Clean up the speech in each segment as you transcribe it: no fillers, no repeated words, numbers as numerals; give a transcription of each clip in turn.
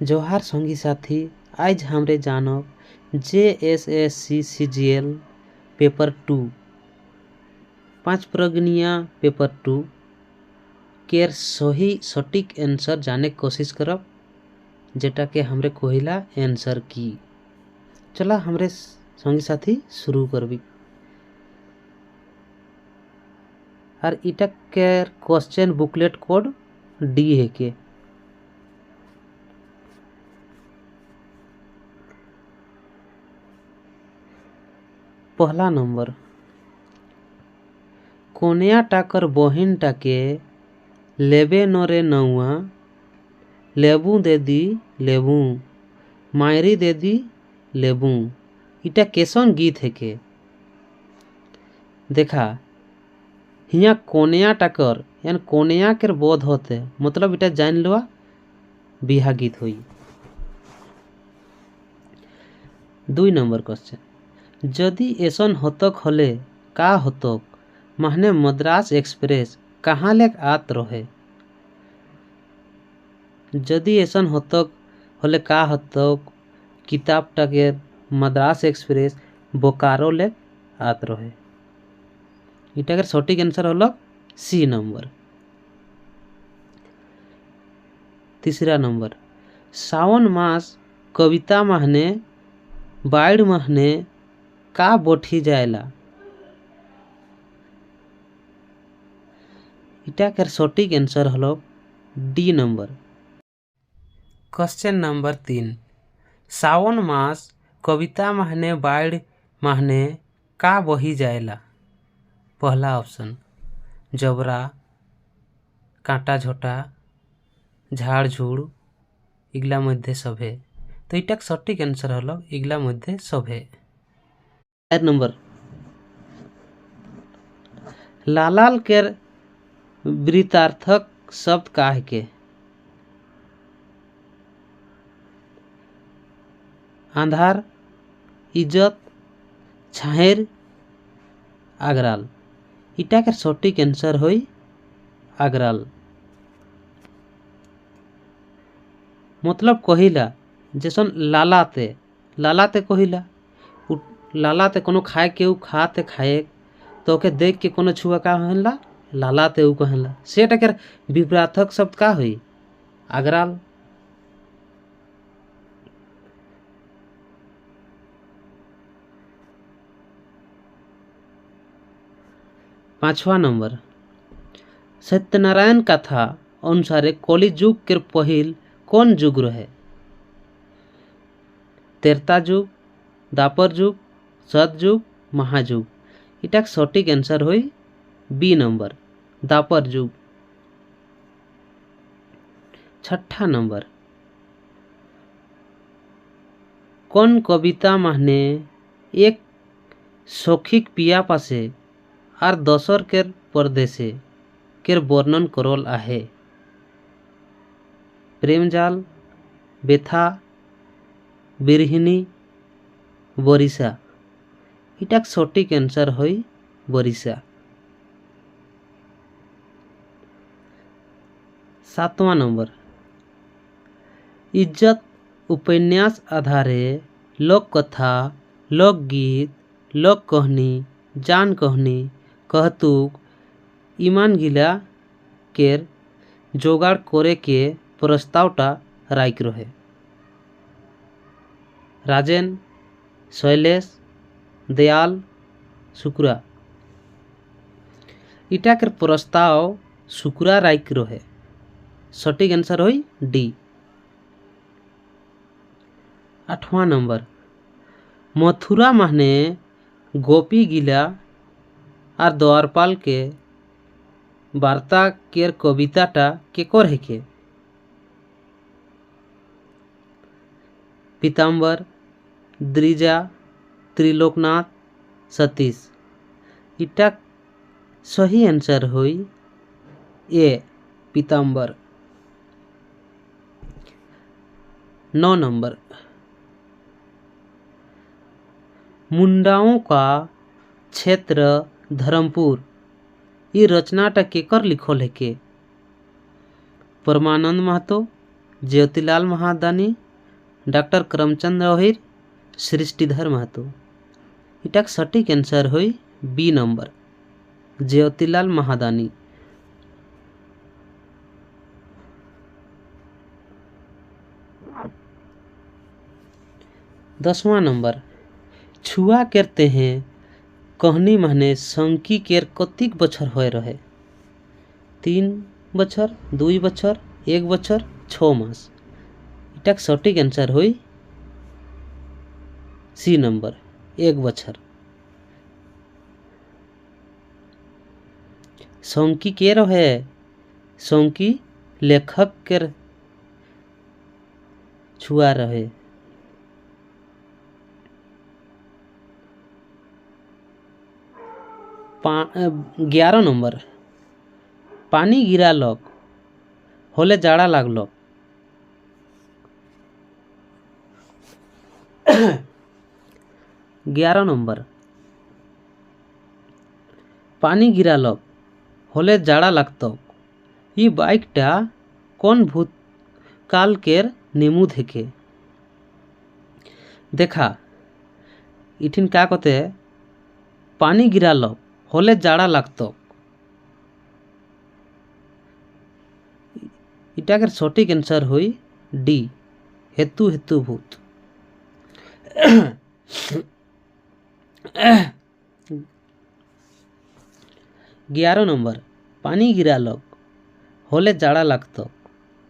जोहार संगी साथी, आज हमरे जानब JSSC CGL पेपर 2 5 प्रगनिया पेपर 2 केर सही सटीक आंसर जाने की कोशिश करब, जेटा के हमरे कोहिला आंसर की। चला हमरे संगी साथी शुरू करबी। और इटा केर क्वेश्चन बुकलेट कोड D है के। पहला नंबर, कोनिया टाकर बहिन टाके लेबे नरे नौआ, लेबू दे दी लेबू, मायरी दे दी लेबू। इटा कैसन गीत है के? देखा हिया कोनिया टाकर यानी कोनिया केर बोध होते, मतलब इटा जान लो बिहा गीत हुई। 2 नंबर क्वेश्चन, जदि ऐसन होतक हले का होतक, माहने मद्रास एक्सप्रेस कहाँ लेक आत रहे। जदि ऐसन होतक हले का होतक, किताब टाके मद्रास एक्सप्रेस बोकारो लेक आत रहे। इटा केर सटीक आंसर हलक C नंबर। 3 नंबर, सावन मास कविता माहने बाढ़ माहने का बोठी जाएला। इटा केर सटीक answer hello D number. Question number 3, सावन मास कविता माहने बाढ़ माहने का बही जाएला। पहला ऑप्शन जबरा, कांटा झोटा, झाड़ झूड़, इगला मध्य सभे। तो इटा सटीक आंसर हलो इगला मध्य सभे। 4 नंबर, लालाल केर वृतार्थक शब्द का है के? आंधार, इज्जत, छाहेर, आगराल। इटा के सटीक आंसर होई आगराल। मतलब कहिला जैसन लालाते लालाते कहिला, लालाते कोनो खाए के उ खाते खाए तो के देख के कोनो छुआ का होला लालाते उ कहला। सेटा के विपरार्थक शब्द का होई आगराल। पांचवा नंबर, सत्यनारायण कथा अनुसारे कली युग के पहिल कौन युग रहे। त्रेता युग, द्वापर युग, सतयुग, महायुग। इटा सटीक आंसर होई B नंबर द्वापर युग। 6 नंबर, कौन कविता माहने एक सौखिक पिया पासे आर दसर केर परदेसे केर वर्णन करल आहे। प्रेमजाल, बेथा, बिरहिनी, बरिशा। इटा सटीक आंसर होई बरिशा। 7वां नंबर, इज्जत उपन्यास आधारे लोक कथा, लोकगीत, लोक कहनी, जान कहनी, कहतुक, ईमान गिला केर जोगाड़ करे के प्रस्तावटा राइक रहे। राजेन, शैलेश, दयाल, शुक्रा। इटा केर प्रस्ताव शुक्रा राइक रहे। सटीक आंसर होई D। 8वां नंबर, मथुरा माहने गोपी गिला और द्वारपाल के वार्ता केर कविताटा केकर है के? पीताम्बर, द्विजा, त्रिलोकनाथ, सतीश। इटा सही आंसर होई A पीताम्बर। 9 नंबर, मुंडाओं का क्षेत्र धर्मपुर। ये रचनाटा केकर लिखल है के? परमानंद महतो, ज्योतिलाल महादानी, डॉक्टर करमचंद अहिर, सृष्टिधर महतो। इटाक सटीक आंसर हुई बी नंबर ज्योतिलाल महादानी। 10वां नंबर छुआ करते हैं कहनी माने संकी केर कतिक बछर होय रहे? 3 बछर, 2 बछर, 1 बछर, 6 मास। इटाक सटीक आंसर हुई सी नंबर 1 बछर। संकी के रहे? संकी लेखक के छुआ रहे। ग्यारह नंबर पानी गिरा लग होले जाड़ा लागलो। 11 नंबर पानी गिरा लग होले जाड़ा लागतो। ई बाइकटा कौन भूतकाल केर नेमू देखे? देखा इठिन का कहते पानी गिरा लग होले जाड़ा लागतो। इटाकर सटीक आंसर हुई डी हेतु हेतु भूत। 11 नंबर पानी गिरा लग होले जाड़ा लागतो।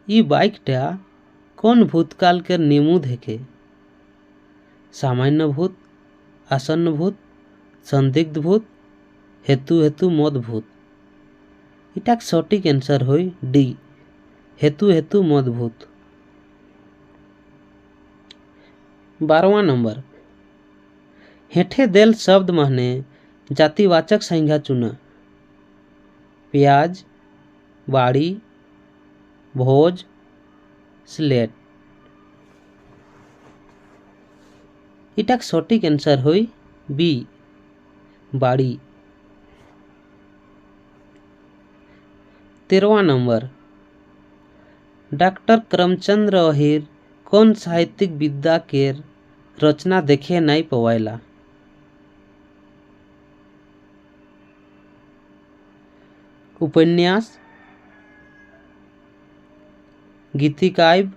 ई बाइकटा कौन भूतकाल के नेमू देखे? सामान्य भूत, आसन्न भूत, संदिग्ध भूत, हेतु हेतु मद भूत। इटाक सटीक आंसर हुई डी हेतु हेतु मद भूत। 12वां नंबर हेठे देल शब्द माने जातिवाचक संज्ञा चुना। प्याज, बाड़ी, भोज, स्लेट। इटाक सटीक आंसर हुई बी बाड़ी। 13वां नंबर डॉक्टर करमचंद अहिर कौन साहित्यिक विद्या केर रचना देखे नहीं पवायला? उपन्यास, गीतिकाव्य,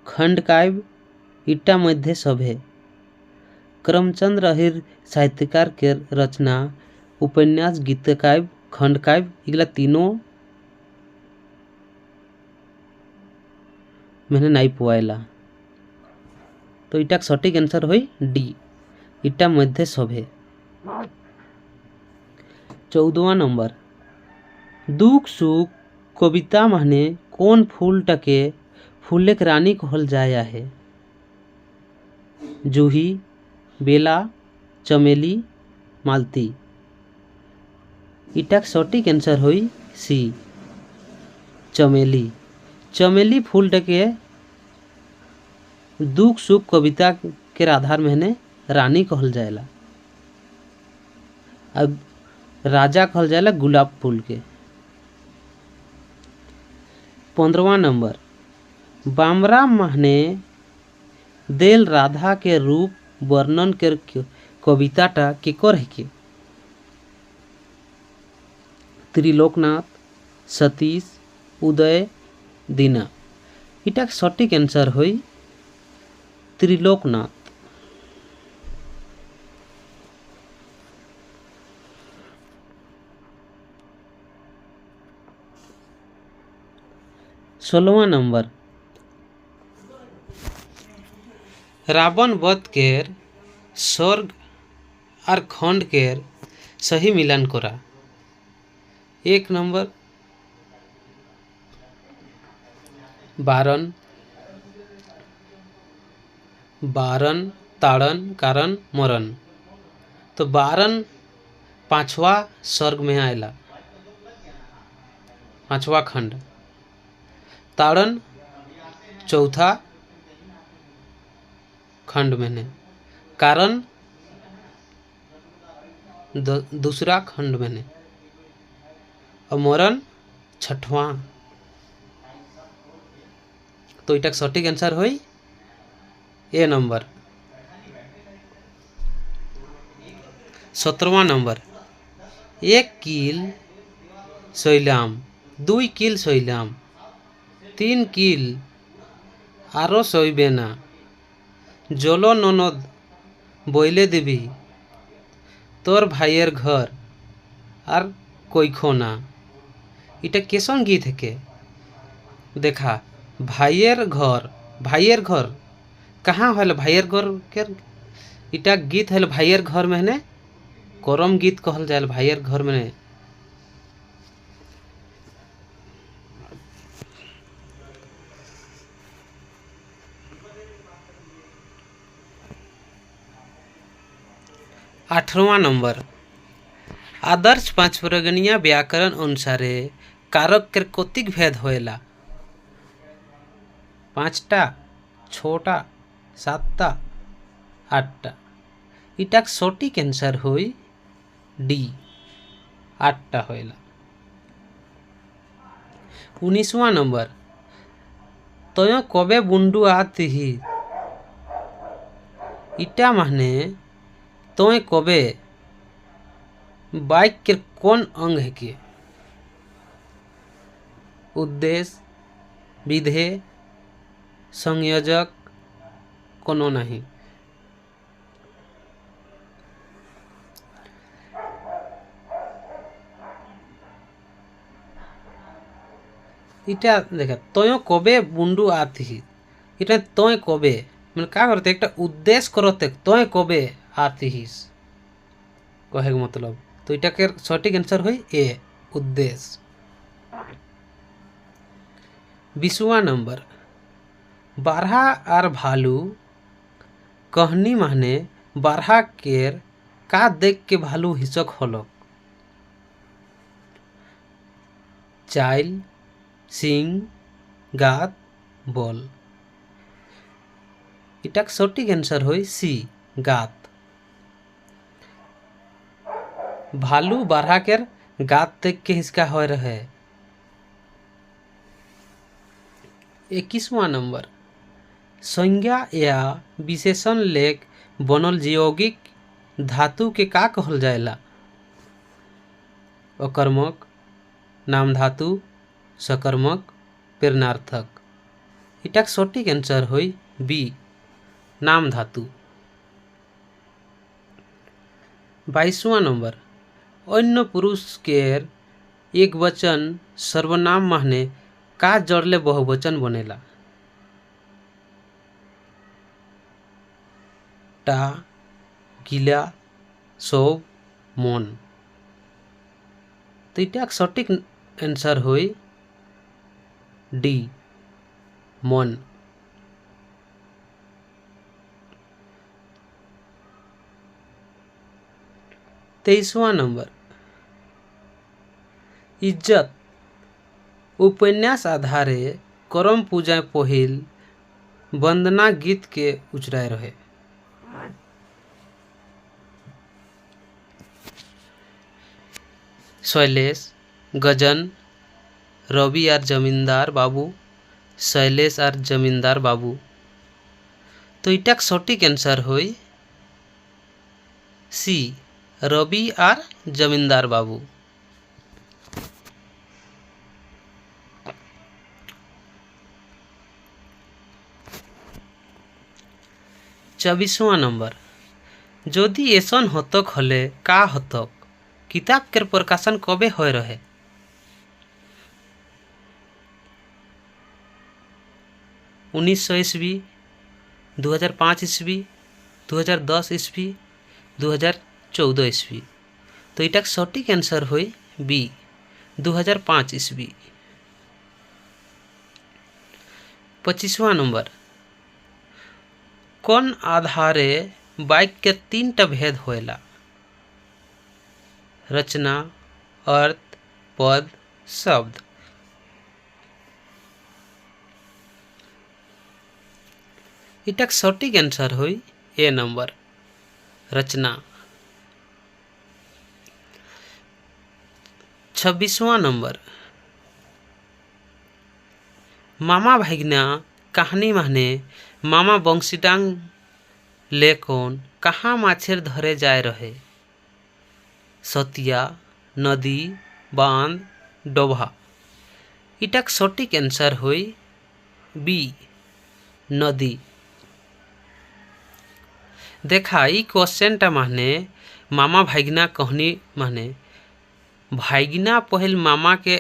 खंडकाव्य, इटा मध्य सभे। करमचंद अहिर साहित्यकार के रचना उपन्यास, गीतकाव्य, खंडकाव्य इगला तीनों मैंने नहीं पवायला। तो इटा सटीक आंसर हुई डी इटा मध्य सभे। 14वां नंबर दुख सुख कविता माने कौन फूलटाके फूलेक रानी कहल जाया है? जूही, बेला, चमेली, मालती। इटाक सटीक आंसर हुई सी चमेली। चमेली फूलटाके दुख सुख कविता के आधार में रानी कहल जाएला। अब राजा कहल जाएला गुलाब फूल के। 15वां नंबर बामरा माने देल राधा के रूप वर्णन के कविताटा केकर है के? त्रिलोकनाथ, सतीश, उदय, दीना। इटा सटीक आंसर हुई त्रिलोकनाथ। 16वां नंबर रावण वध केर स्वर्ग और खंड केर सही मिलान करा। 1 नंबर बारन, बारन, ताड़न, कारण, मरण। तो बारन 5वां सर्ग में आएला, 5वां खंड। ताड़न 4था खंड में, कारण 2रा खंड में, और मरण 6वां। तो इटा सटीक आंसर होई ए नंबर। 17वां नंबर, 1 किल सैलाम, 2 किल सैलाम, 3 किल आरो सैबे ना, जलो ननद বইলে দিবি তোর ভাইয়ের ঘর আর কইখো না। এটা কেসন গীত হেকে देखा भाइयर घर कहाँ हल भाइयर घर के इटा गीत हल भाइयर घर में ने करम गीत कहल जाए भाइयर घर में। 18वां नंबर, आदर्श पांच प्रगणिया व्याकरण अनुसारे कारक के कतिक भेद होएला? 5टा, 6टा, 7टा, 8टा। इटा सटीक आंसर होई डी 8टा होएला। 19वां नंबर, तय कबे बुंडू आती इटा माने तय कबे बाइक के कौन अंग है के? उद्देश्य, विधेय, संयोजक, कोनो नहीं। इटा देखा तय कबे बुंडू आती इटा तय कबे मैंने क्या करते एक उद्देश्य करते तय कबे आती कहे मतलब तो इटा के सटीक आंसर हुई ए उद्देश्य। 20वां नंबर, बारहा आर भालू कहनी माने बारहा केर का देख के भालू हिचक हलक? चाइल, सिंग, गात, बल। इटा सटीक आंसर हुई सी गात। भालू बारहा केर गात देख के हिचका हो रहे। 21वां नंबर, संज्ञा या विशेषण लेख बनल यौगिक धातु के का कहल जाएला? अकर्मक, नाम धातु, सकर्मक, प्रेरणार्थक। इटा सटीक आंसर हुई बी नाम धातु। 22वां नंबर, अन्य पुरुष केर एक वचन सर्वनाम माने का जड़ले बहुवचन बनेला? टा, गिला, सब, मन। तो इटा सटीक आंसर हुई डी मन। 23वां नंबर, इज्जत उपन्यास आधारे करम पूजा पहिल वंदना गीत के उचराय रहे। शैलेश, गजन, रवि आर जमींदार बाबू, शैलेश आर जमींदार बाबू। तो इटा सटीक आंसर हुई सी रवि आर जमींदार बाबू। 24वां नंबर, जदि ऐसन हतक हले का हतक किताब के प्रकाशन कबे हो रहे? 1900 ईस्वी, 2005 ईस्वी, 2010 ईस्वी, 2014 ईस्वी। तो इटा सटीक आंसर हुई बी 2005 ईस्वी। 25वां नंबर, कौन आधारे बाइक के 3टा भेद होएला? रचना, अर्थ, पद, शब्द। इटा सटीक आंसर हुई ए नंबर रचना। 26वां नंबर, मामा भागना कहानी माने मामा बंशीडांग लेकोन कहाँ माछेर धरे जाए रहे। सतिया, नदी, बांध, डोभा। इटाक सटीक आंसर हुई बी नदी। देखा ई क्वेश्चनटा माने मामा भाईगना कहनी माने भाईगना पहल मामा के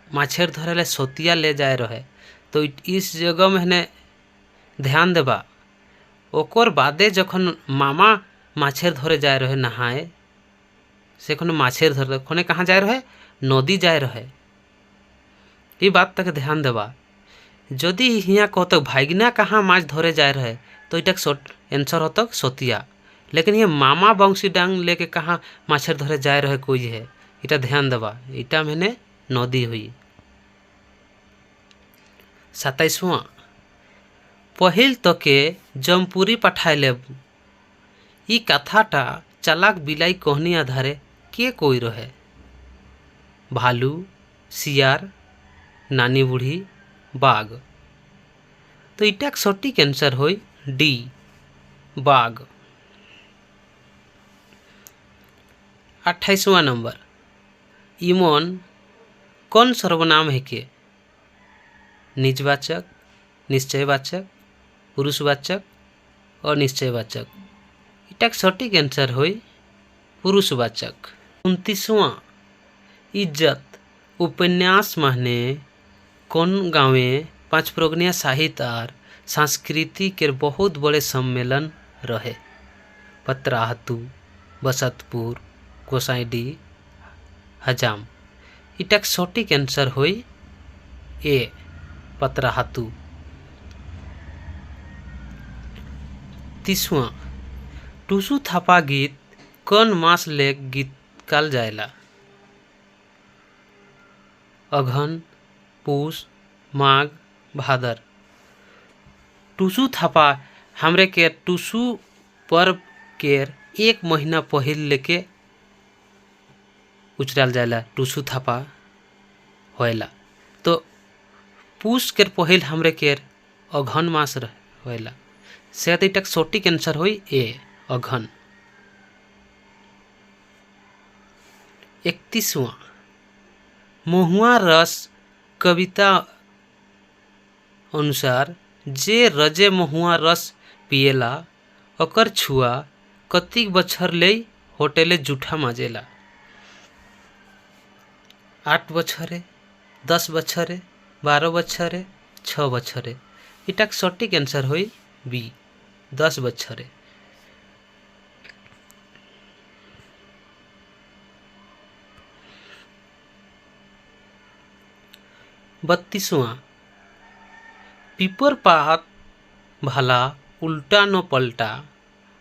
माछेर धरे सतिया ले जाए रहे। तो इस जगह में ध्यान देबा ओकर बादे जखन मामा माछेर धरे जाए रहे नहाए से माछेर धरे खने कहाँ जाए रहे नदी जाए रहे। ये बात तक ध्यान देबा जदि हिया कहत भाईगना कहाँ माछ धरे जाए रहे तो इटा आंसर होत सतिया। लेकिन ये मामा बंशीडांग लेके कहाँ माछेर धरे जाए रहे कोई है इटा ध्यान देबा इटा मैंने नदी हुई। 27वां पहिल तके जमपुरी पठाइले ई कथाटा चालाक बिलाई कहनी आधारे के कोई रहे। भालू, सियार, नानी बूढ़ी, बाघ। तो इटा सटीक आंसर होई डी बाघ। 28वां नंबर इमन कौन सर्वनाम है के निजवाचक, निश्चयवाचक, पुरुषवाचक और निश्चयवाचक। इटा सटीक आंसर होई पुरुषवाचक। 29वां इज्जत उपन्यास माने कौन गाँवे पाँच प्रगनिया साहित्य और संस्कृति के बहुत बड़े सम्मेलन रहे। पतराहतु, बसतपुर, गोसाईडी, हजाम। इटा सटीक आंसर होई ए पतराहतु। 30वां टूसू थापा गीत कौन मास ले गीत काल जाएला। अघन, पूस, माघ, भादर। टूसू थापा हमरे के टूसू पर्व केर एक महीना पहिल लेके उचराल जाएला टूसू थापा होएला। तो पूस केर पहिल हमरे केर अघन मास होएला से इटा सटीक आंसर होई ए अघन। 31वां महुआ रस कविता अनुसार जे रजे महुआ रस पिएला ओकर छुआ कतिक बछर ले होटेले जूठा माजेला। 8 बछरे, 10 बछरे, 12 बछरे, 6 बछरे। इटा सटीक आंसर होई बी 10 बछरे। 32वां पीपर पात भला उल्टा न पलटा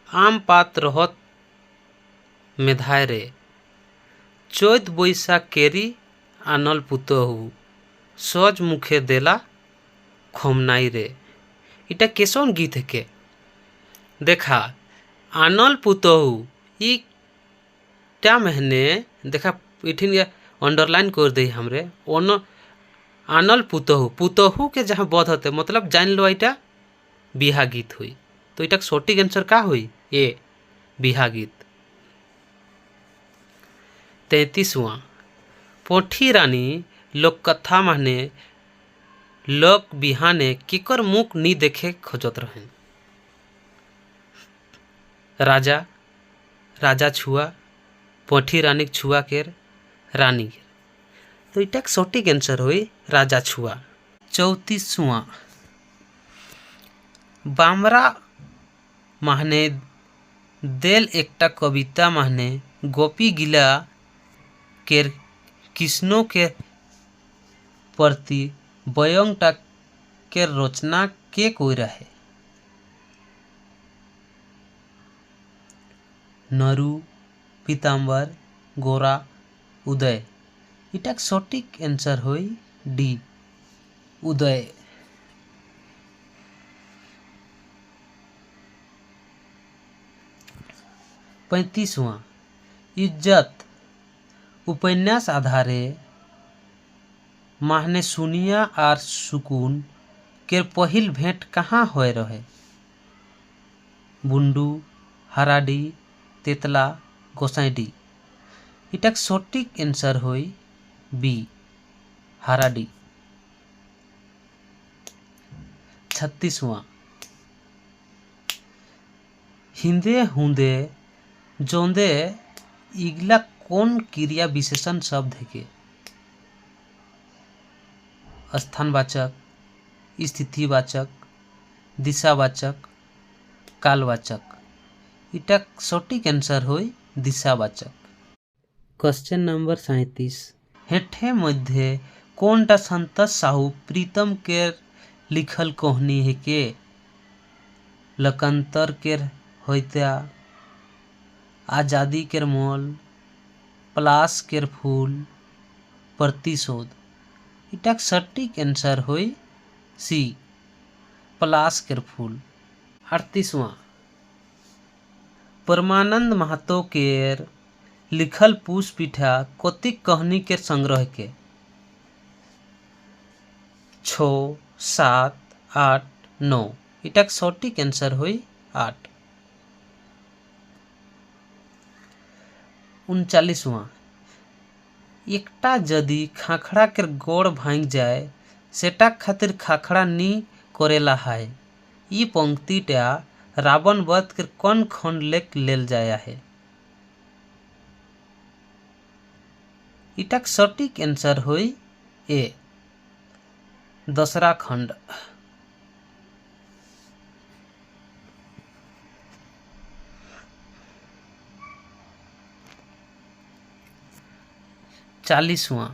आम पात रहत मेधाय रे। चैत बैसाख केरी आनल पुतहु सज मुखे देला खोमनाई रे। इटा कैसन गीत है के देखा आनल पुतहु इटा महीने देखा इठिन अंडरलाइन कर दे हमरे ओन आनल पुतहु पुतहु के जहाँ बध होते मतलब जान लो इटा बिहा गीत हुई। तो इटा सटीक आंसर का हुई ए बिहा गीत। 33वां पोठी रानी लोककथा माने लोक बिहाने किकर मुख नी देखे खोजत रहें। राजा, राजा छुआ, पोठी रानी छुआ केर रानी। तो इटा सटीक आंसर हुई राजा छुआ। 34वां बामरा माहने देल एकटा कविता माहने गोपी गिला केर कृष्णों के प्रति बयंगटा के रचना के कोई रहे। नरु, पीताम्बर, गोरा, उदय। इटा सटीक आंसर होई डी उदय। 35वां इज्जत उपन्यास आधारे माहने सुनिया आर सुकून के पहिल भेंट कहाँ होए रहे? बुंडू, हराडी, तेतला, गोसाईडी। इटाक सटीक आंसर होई बी हराडी। 36वां हिंदे हुंदे जोंदे इगला कौन क्रिया विशेषण शब्द है के? स्थानवाचक, स्थितिवाचक, दिशावाचक, कालवाचक। इटा सटीक आंसर होई दिशावाचक। क्वेश्चन नंबर 37 हेठे मध्य कोनटा संतोष साहू प्रीतम केर लिखल कहानी है के? लकंतर केर होइता, आजादी केर मोल, पलाश केर फूल, प्रतिशोध। इटा सटीक आंसर होई सी पलाश केर फूल। 38वां परमानंद महतो केर लिखल पुष्पिठा कतिक कहानी के संग्रह के? 6, 7, 8, 9। इटा सटीक आंसर होई 8। 39वां एकटा जदि खाखड़ा के गोड़ भांग जाए सेटा खातिर खाखड़ा नी करेला है। ई पंक्तिटा रावण वध के कौन खंड लेक लेल जाया है? इटा सटीक आंसर होई ए दसरा खंड। 40वां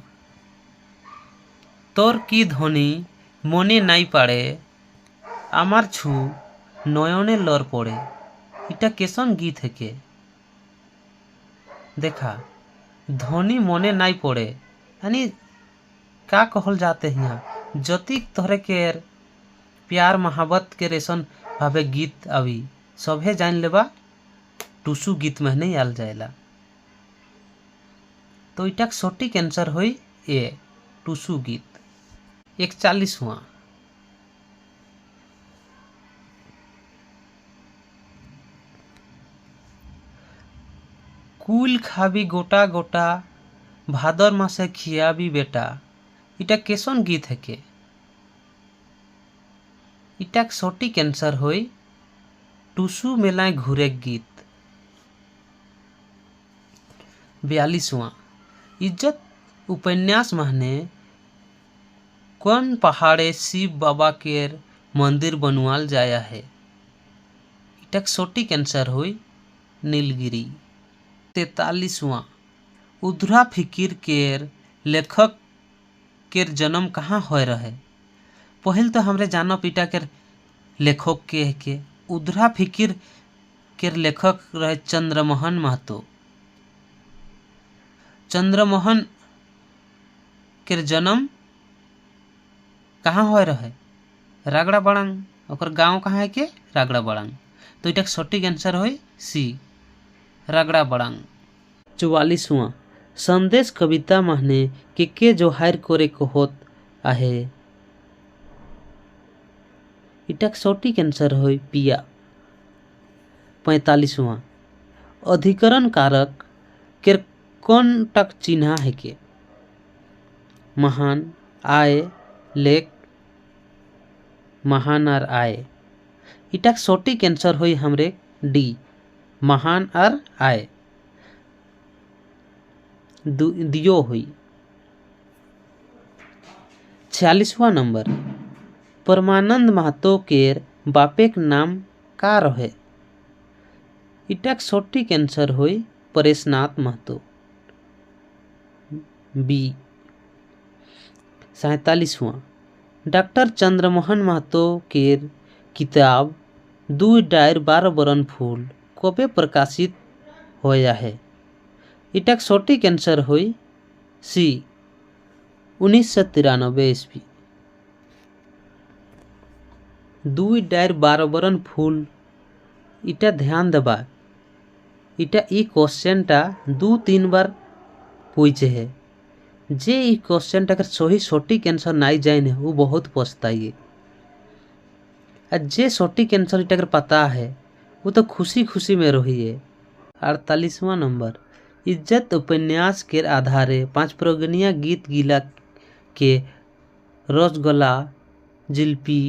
तोर की ध्वनि मने नाई पाड़े आमार छू नयने लर पड़े। इटा केसन गीत है के? देखा ध्वनि मने नाई पड़े यानी का कहल जाते हैं यहाँ जतिक तोहरे के प्यार महाबत के रेसन भावे गीत अभी सभे जान लेबा टूसू गीत में नहीं आल जाएला। तो इटा सटीक आंसर होई ए टूसू गीत। 41वां कुल खाबी गोटा गोटा भादर मासे खियाबी बेटा। इटा केसन गीत है के? इटा सटीक आंसर होई टूसू मेलाय घूरे गीत। 42वां इज्जत उपन्यास महने कौन पहाड़े शिव बाबा केर मंदिर बनवाल जाया है? इटा सटीक आंसर होई नीलगिरी। 43वां उधरा फिकीर केर लेखक केर जन्म कहाँ होए रहे? पहल तो हमरे जानो पिटा केर लेखक के उधरा फिकीर केर लेखक रहे चंद्रमोहन महतो। चंद्रमोहन केर जन्म कहाँ होए रहे? रागड़ा बड़ांग। ओकर गांव कहाँ है के? रागड़ा बड़ांग। तो इटा सटीक आंसर होई सी रागड़ा बड़ांग। 44वां संदेश कविता महने के जोहार करे कहत आहे? इटा सटीक आंसर होई पिया। 45वां अधिकरण कारक केर कौन टक चिन्ह है के? महान, आय, लेख, महान और आय। इटा सटीक आंसर होई हमरे डी महान और आय दियो हुई। 46वां नंबर परमानंद महतो केर बापेक नाम का रहे? इटा सटीक आंसर होई परेशनाथ महतो बी। 47वां डॉक्टर चंद्रमोहन महतो केर किताब 2 डायर 12 बरन फूल कबे प्रकाशित होया है? इटा सटीक आंसर होई सी 1993 ईस्वी। 2 डायर 12 बरन फूल इटा ध्यान देबा इटा ई क्वेश्चनटा 2-3 बार पूछे है जे ई क्वेश्चनटा अगर सही सटीक आंसर नहीं जाए वो बहुत पछताइए। आ जे सटीक आंसर इटा पता है वो तो खुशी खुशी में रही है। 48वां नंबर, इज्जत उपन्यास के आधारे 5 प्रगनिया गीत गिला के रसगोला जिलपी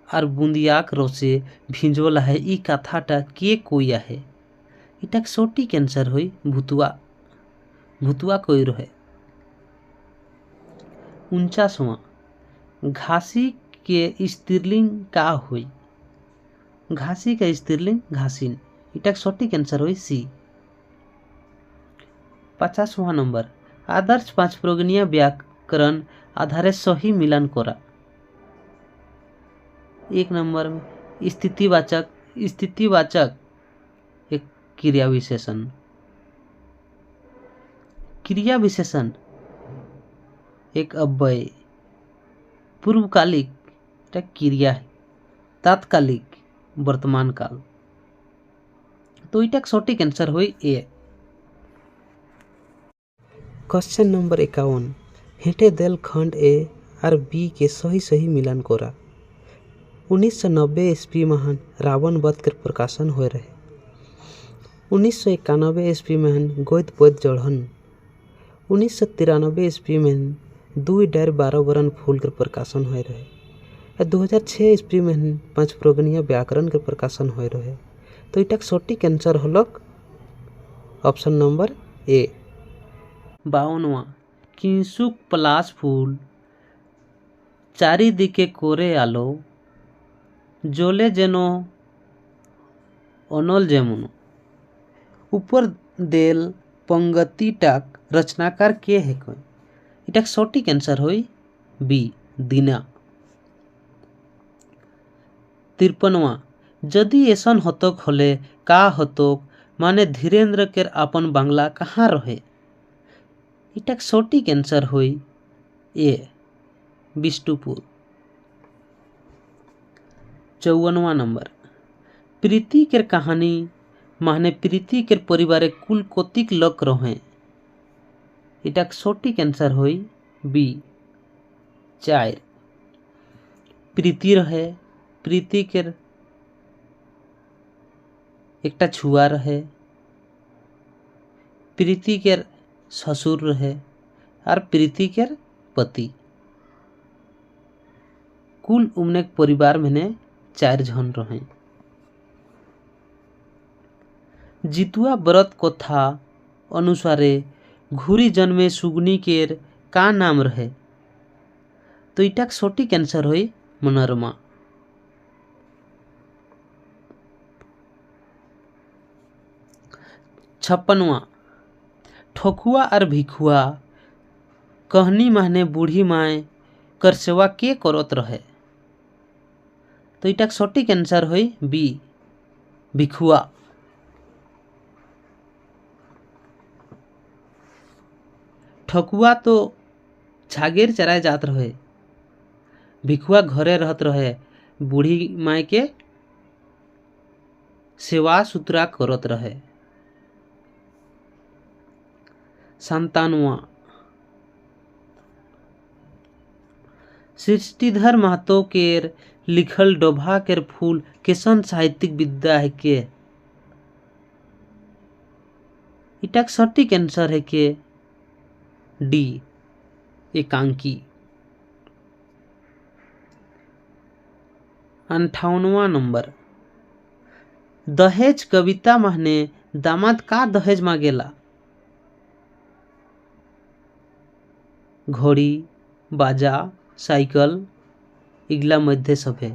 और बुंदियाक रसे भिंजोला है ई कथाटा के कोई है इटा सटीक आंसर हुई भुतुआ भुतुआ कोई रहे। 49वां, घासी के स्त्रीलिंग का हुई, घासी का स्त्रीलिंग घासीन इटा सटीक आंसर हुई सी। 50वां नंबर, आदर्श 5 प्रगनिया व्याकरण आधारे सही मिलन करा। 1 नंबर में स्थितिवाचक एक क्रिया विशेषण, क्रिया विशेषण एक अव्यय, पूर्वकालिक क्रिया है, तात्कालिक वर्तमान काल, तो इटा सटीक आंसर हुई ए। क्वेश्चन नंबर 51, हेठे देल खंड ए और बी के सही मिलान करा। 1990 ईस्वी महान रावण वध के प्रकाशन हो रहे। 1991 ईस्वी में गोद बोध जड़हन। 1993 ईस्वी में 2.12 वरण फूल के प्रकाशन हो रहे। 2006 ईस्वी में 5 प्रगनिया व्याकरण के प्रकाशन हो रहे। तो इटा सटीक आंसर हलक ऑप्शन नंबर ए। 52वां, किंसुक पलाश फूल चारिदिके कोरे आलो जोले जेनो अनल जेमुनो, ऊपर देल पंगति टाक रचनाकार के है कोई इटा सटीक आंसर हुई बी दीना। 53वां, जदि ऐसन हतक होले का हतक माने धीरेन्द्र के अपन बांग्ला कहाँ रहे इटा सटीक आंसर हुई ए बिष्टुपुर। 54वां नंबर, प्रीति के कहानी माने प्रीति के परिवार कुल कोतिक लक रहे इटा सटीक आंसर हुई बी 4। प्रीति रहे, प्रीति के एकटा छुआ रहे, प्रीति के ससुर रहे और प्रीति के पति, कुल उमने परिवार में 4 जन रहे। जितुआ व्रत कथा अनुसारे घुरी जन्मे सुगनी के का नाम रहे तो इटा सटीक आंसर हुई मनोरमा। 56वां, ठोकुआ और भिखुआ कहनी माने बूढ़ी माए कर सेवा के करत रहे तो इटा सटीक आंसर हुई बी भिखुआ। ठकुआ तो छागेर चराए जात रहे, भिखुआ घरे रहत रहे, बूढ़ी माई के सेवा सुतरा करत रहे। 57वां, सृष्टिधर महतो केर लिखल डोभा केर फूल कैसन साहित्यिक विद्या है के इटा सटीक आंसर है के डी एकांकी। 58वां नंबर, दहेज कविता माने दामाद का दहेज मांगेला घोड़ी बाजा साइकिल इगला मध्य सभे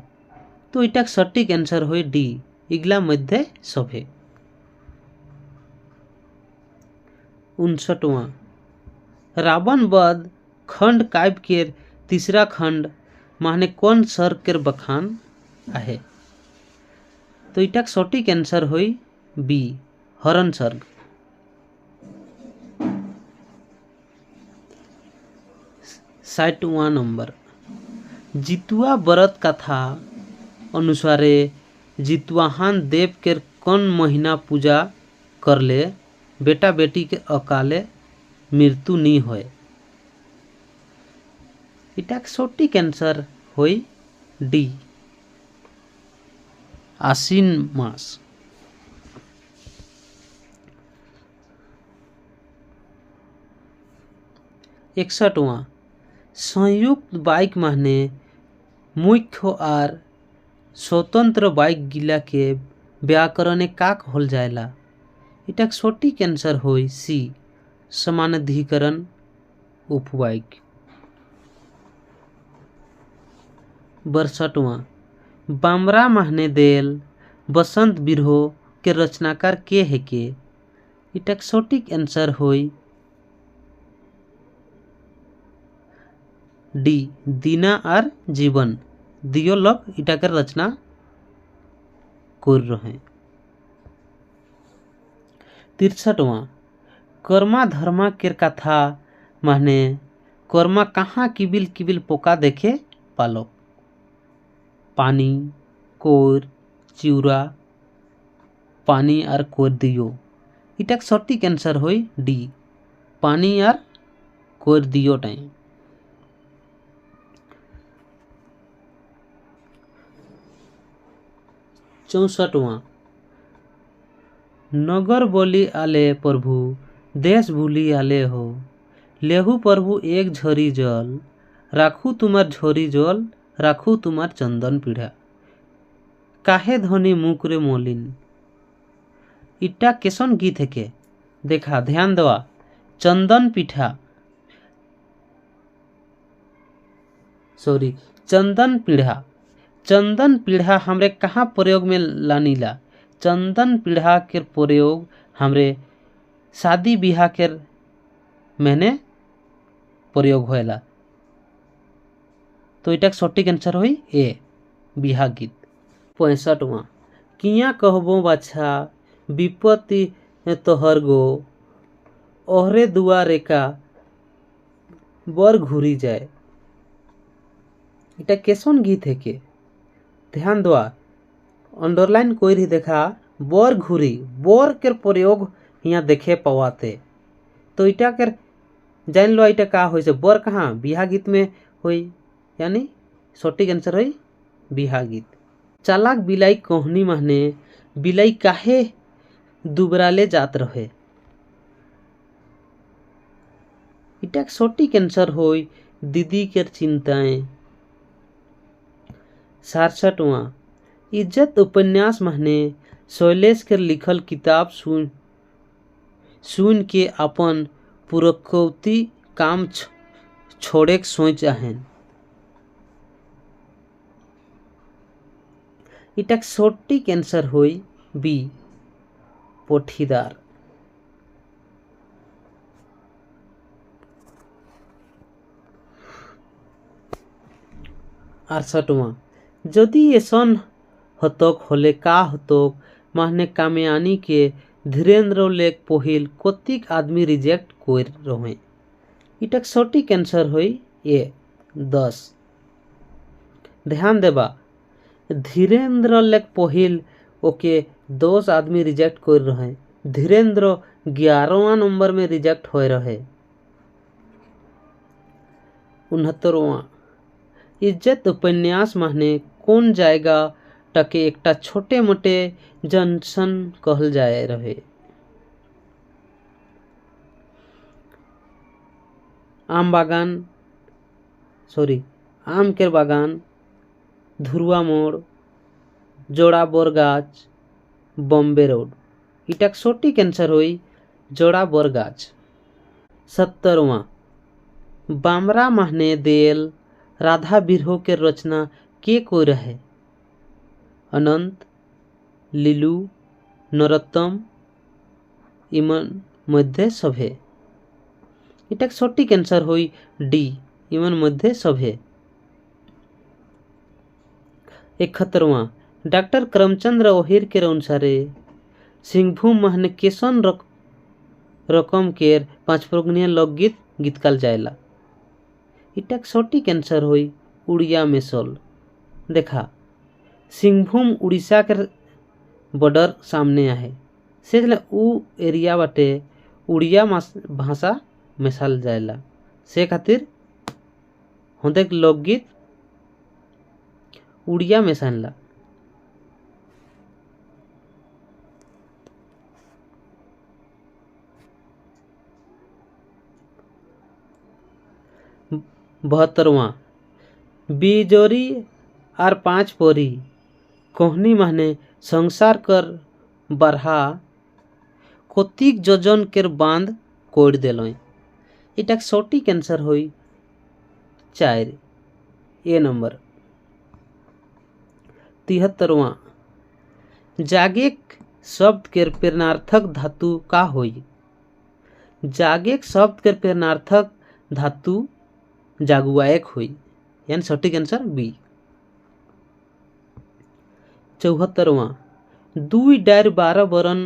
तो इटा सटीक आंसर हुई डी इगला मध्य सभे। 59वां, रावण वध खंड काव्य के तीसरा खंड माने कौन सर्ग के बखान है तो इटा सटीक आंसर हुई बी हरण सर्ग। 60वां नंबर, जितुआ व्रत कथा अनुसारे जितुआहान देव के कौन महीना पूजा करले बेटा बेटी के अकाले मृत्यु नहीं होए इटा सटीक आंसर हुई डी आश्विन मास। 61वां संयुक्त बाइक माने मुख्य और स्वतंत्र बाइक गिला के व्याकरण का कहल जाएला। इटा सटीक आंसर होई सी समानाधिकरण उपबाइक। 62वां बामरा महने देल बसंत बिरहो के रचनाकार के है के। इटा सटीक आंसर होई डी दीना और जीवन दियो लोग इटा के रचना कर रहे। 63वां कर्मा धर्मा के कथा माने कर्मा कहाँ किबिल किबिल पोका देखे पालो। पानी कोर चिउरा पानी और कोर दियो। इटा सटीक आंसर होई डी पानी और कोर दियो टाइम। 64वां नगर बोली आले प्रभु देश भूली आले हो। लेहू प्रभु एक झोरी जल राखू तुम्हार झोरी जल राखू तुम्हार चंदन पीढ़ा। काहे धनी मुकरे मोलिन। इटा केसन गीत है के देखा ध्यान देवा चंदन पीठा चंदन पीढ़ा। चंदन पीढ़ा हमरे कहाँ प्रयोग में लानीला। चंदन पीढ़ा के प्रयोग हमरे शादी बिहा के मैंने प्रयोग होएला। तो इटा सटीक आंसर होई ए बिहा गीत। 65वां किया कहबो बाछा विपत्ति तोहर गो ओहरे दुआरे का बर घुरी जाए। इटा केसन गीत है के ध्यान दवा अंडरलाइन कोई रही देखा बर घुरी बर के प्रयोग यहाँ देखे पवाते। तो इटा के जान लो इटा का होइसे बर कहाँ बिहा गीत में होई यानी सटीक आंसर होई बिहा गीत। चालाक बिलाई कहनी माने बिलाई काहे दुबराले जात रहे। इटा सटीक आंसर होई दीदी के चिंताएं। 67वां इज्जत उपन्यास माने शैलेश के लिखल किताब सुन के अपन पुरखौती काम छोड़े के सोच आहन। इटा सटीक आंसर होई बी पोठीदार। 68वां जदि ऐसन हतक होले का हतक माहने कामयानी के धीरेन्द्र लेक पहिल कतिक आदमी रिजेक्ट कर रहे। इटा सटीक आंसर होई ए 10। ध्यान देबा धीरेन्द्र लेक पहिल ओके 10 आदमी रिजेक्ट कर रहे। धीरेन्द्र 11वां नंबर में रिजेक्ट हो रहे। 69वां इज्जत उपन्यास माने कौन जाएगा टके एकटा छोटे मोटे जंक्शन कहल जाए रहे। आम के बागान धुरुआ मोड़ जोड़ा बोरगाछ बॉम्बे रोड। इटा सटीक आंसर होई जोड़ा बोरगाछ। 70वां बामरा महने देल राधा बिरहो के रचना के को रहे। अनंत लीलू नरोत्तम इमन मध्य सभे। इटा सटीक आंसर होई डी इमन मध्य सभे। 71वां डॉक्टर करमचंद्र ओहिर के अनुसारे सिंहभूम महने केसन रकम केर 5 प्रगनिया लोकगीत गीतकाल जाएला। इटा सटीक आंसर होई उड़िया मेसल। देखा सिंहभूम उड़ीसा के बॉर्डर सामने आहे से उ एरिया बाटे उड़िया भाषा मिसाल जाएला से खातिर होंदे लोकगीत उड़िया में सानला। 72वां बिजोरी आर 5 परी कहनी माने संसार कर बरहा कतिक जोजन केर बांध कोड़ देलय। इटा सटीक आंसर होई 4 ए नंबर। 73वां जागेक शब्द केर प्रेरणार्थक धातु का होई। जागेक शब्द केर प्रेरणार्थक धातु जागुआयक होई, यानी सटीक आंसर बी। 74वां दुई डायर 12 बरन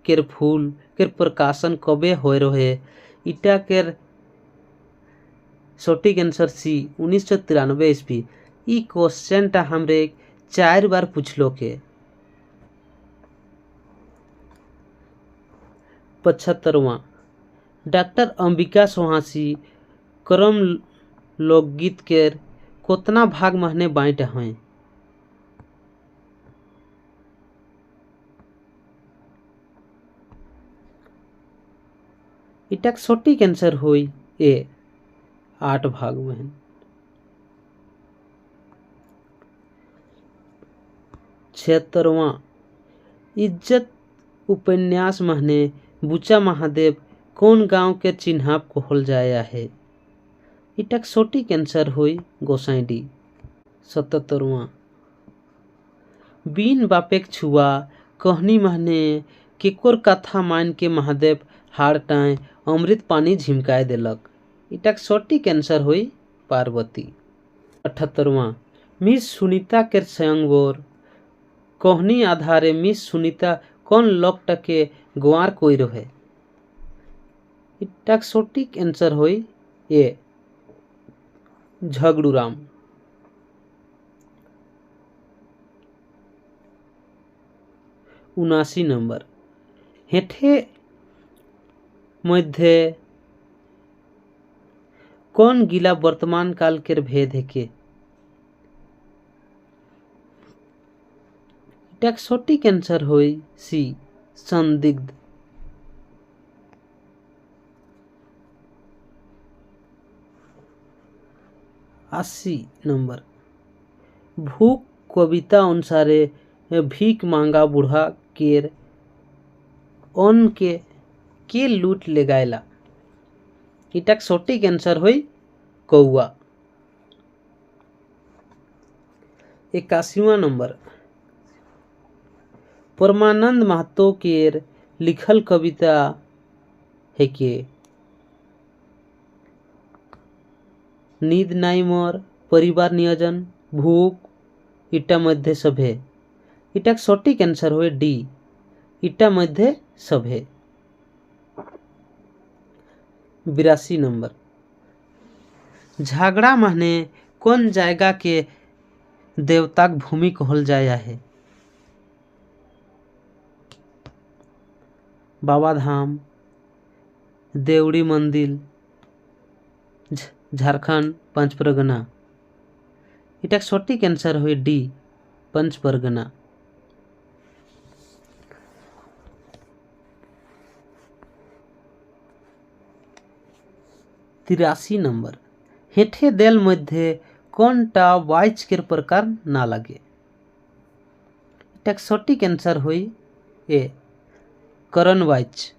केर फूल केर प्रकाशन कबे होय रहे। इटा केर सटीक आंसर सी 1993 ईस्वी। ई क्वेश्चन टा हमरे 4 बार पूछलो के। 75वां डॉक्टर अंबिका सोहासी करम लोकगीत केर कोतना भाग महने बांट हैं। इटा सटीक आंसर होई ए 8 भाग में। 76वां इज्जत उपन्यास महने बुचा महादेव कौन गांव के चिन्ह कहल जाया है। इटा सटीक आंसर होई गोसाईडी। 77वां बीन बापेक छुआ कहनी महने केकोर कथा मान के महादेव हाड़ टाए अमृत पानी झिमकाए देलक। इटा सटीक आंसर होई पार्वती। 78वां मिस सुनीता के स्वयंवर कहनी आधारे मिस सुनीता कौन लोकटा के गुआर कोई रहे। इटा सटीक आंसर होई ए झगड़ूराम। 79 नंबर हेठे मध्य कौन गिला वर्तमान काल केर भेद है के। इटा सटीक आंसर होई सी संदिग्ध। 80 नंबर भूख कविता अनुसारे भीख मांगा बूढ़ा केर अन्न के लूट ले गायला। इटा सटीक आंसर होई कौआ। 81वां नंबर परमानंद महतो केर लिखल कविता है के। नींद नाई मोर परिवार नियोजन भूख इटा मध्य सभे। इटा सटीक आंसर होए डी इटा मध्य सभे। 82 नंबर झगड़ा महने कौन जायगा के देवताक भूमि कहल जाया है। बाबा धाम देवड़ी मंदिर झारखंड पंच परगना। इटा सटीक आंसर हुई डी पंच परगना। 83 नंबर हेठे देल मध्य कौन टा वाइच के प्रकार ना लगे। इटा सटीक आंसर हुई ए करण वाइच।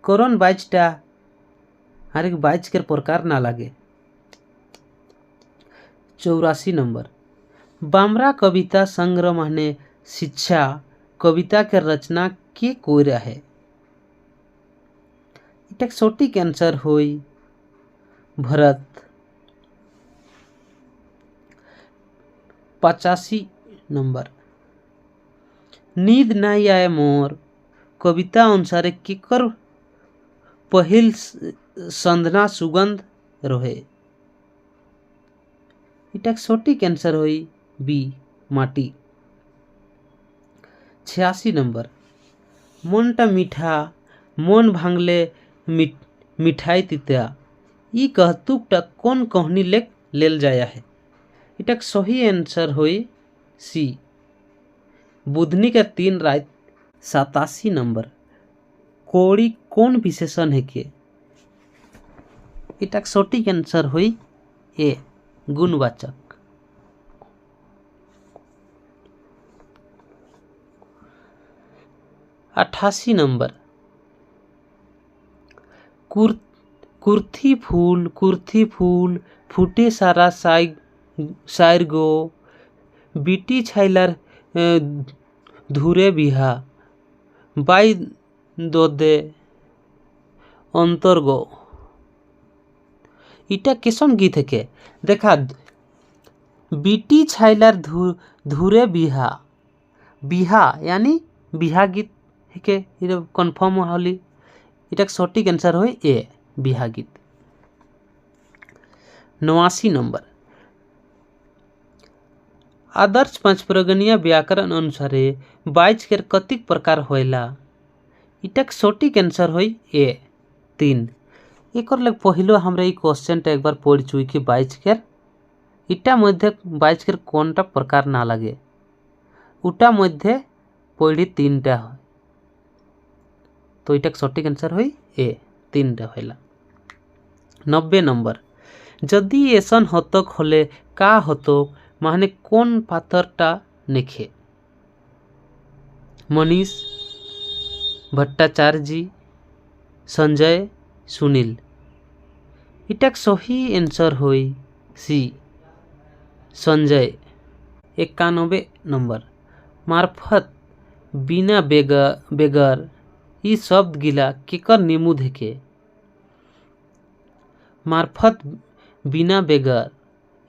करण वाइच टा हर एक वाइच के प्रकार ना लगे। 84 नंबर बामरा कविता संग्रह माने शिक्षा कविता के रचना के कोई रहे। इटा सटीक आंसर होई भरत। 85 नंबर नींद नहीं आए मोर कविता अनुसार केकर पहिल संधना सुगंध रहे। इटा सटीक आंसर होई बी माटी। 86 नंबर मनटा मीठा मन भांगले मिठाई तिता ई कहतुकटा कौन कहनी लेख लेल जाया है। इटा सही आंसर होई सी बुधनी का 3 रात। 87 नंबर कोड़ी कौन विशेषण है के। इटा सटीक आंसर हुई ए गुणवाचक। 88 नंबर कुर्थी फूल फूटे सारा साइर गो बीटी छाइलार धुरे बिहा बाई दोदे अंतर गो। इटा केसन गीत है के देखा बीटी छाइलार धुरे बिहा यानी बिहा गीत के कन्फर्म होली इटा सटीक आंसर हो ए बिहा गीत। 89 नंबर आदर्श पंचप्रगणीय व्याकरण अनुसार बाइज के कतिक प्रकार होइला इटा सटीक आंसर हो ए 3। एक लग पहले हमरा ई क्वेश्चन एक बार पढ़ चुकी कि बाइज के इटा मध्य बाइज के कोनटा प्रकार ना लगे उटा मध्य पढ़ी 3टा है तो इटा सटीक आंसर हो ए 3टा होइला। 90 नंबर जदि ऐसन हतक होले का हतक माने कौन पाथरटा नेखे मनीष भट्टाचार्य जी संजय सुनील इटा सही आंसर होई सी संजय। 91 नंबर मार्फत बिना बेगर ई शब्द गिला केकर निमू देखे मार्फत बिना बेगर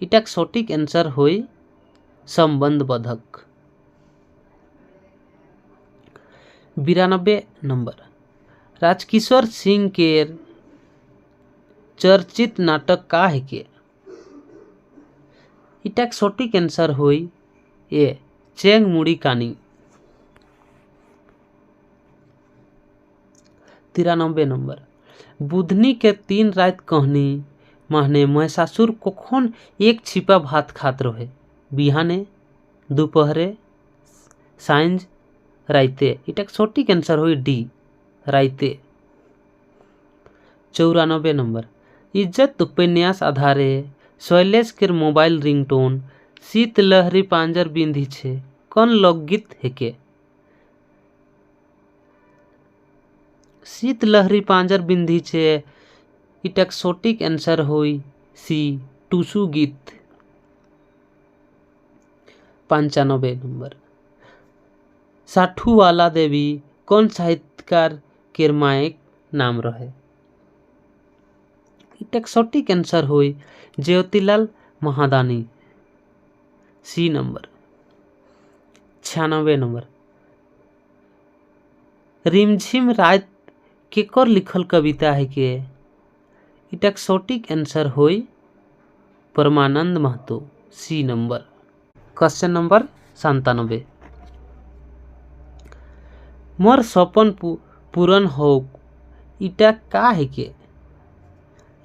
इटा सटीक आंसर होई संबंध बधक। 92 नंबर राजकिशोर सिंह के चर्चित नाटक का है के इटा सटीक आंसर होई ए चेंग मुड़ी कानी। 93 नंबर बुधनी के 3 रात कहनी माहने महिषासुर कखन एक छिपा भात खात रहे बिहाने दोपहरे सांझ राइते इटा सटीक आंसर होई डी राइते। 94 नंबर इज्जत उपन्यास आधारे शैलेश के मोबाइल रिंगटोन शीतलहरी पांजर बिंदी छे कौन लोकगीत है के शीतलहरी पांजर बिंदी छे इटा सटीक आंसर होई सी टूसू गीत। 95 नंबर साठू वाला देवी कौन साहित्यकार के मायक नाम रहे इटा सटीक आंसर होई ज्योतिलाल महादानी सी नंबर। 96 नंबर रिमझिम रात केकर लिखल कविता है के इटा सटीक आंसर होई परमानंद महतो सी नंबर। क्वेश्चन नंबर 97 मोर सपन पूरन हो इटा का है के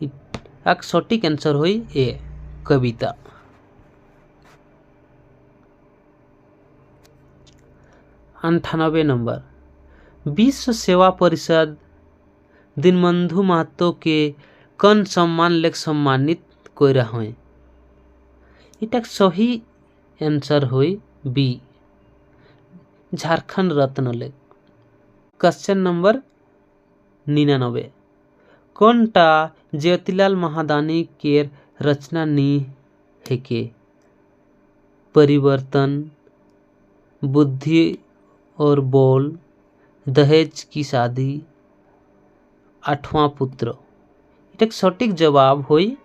इटा सटीक आंसर होई ए कविता। 98 नंबर विश्व सेवा परिषद दीनबंधु महतो के कौन सम्मान लेख सम्मानित कोई हुए इटा सही आंसर होई बी झारखंड रत्न लेख। क्वेश्चन नंबर 99 कौनटा ज्योतिलाल महादानी के रचना नी है के परिवर्तन बुद्धि और बोल दहेज की शादी 8वां पुत्र इटा सटीक जवाब होई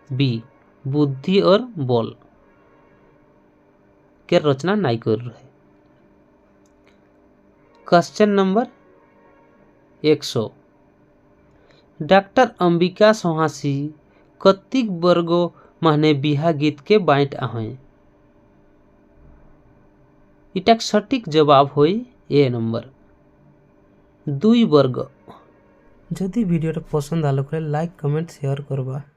बी बुद्धि और बोल के रचना नहीं कर रहे। क्वेश्चन नंबर 100 डॉक्टर अंबिका सोहासी कतिक वर्गो माने बिहा गीत के बाइट आहे इटा सटीक जवाब होई ए नंबर 2 वर्ग। जदि वीडियो पसंद आलो लाइक कमेंट शेयर करबा।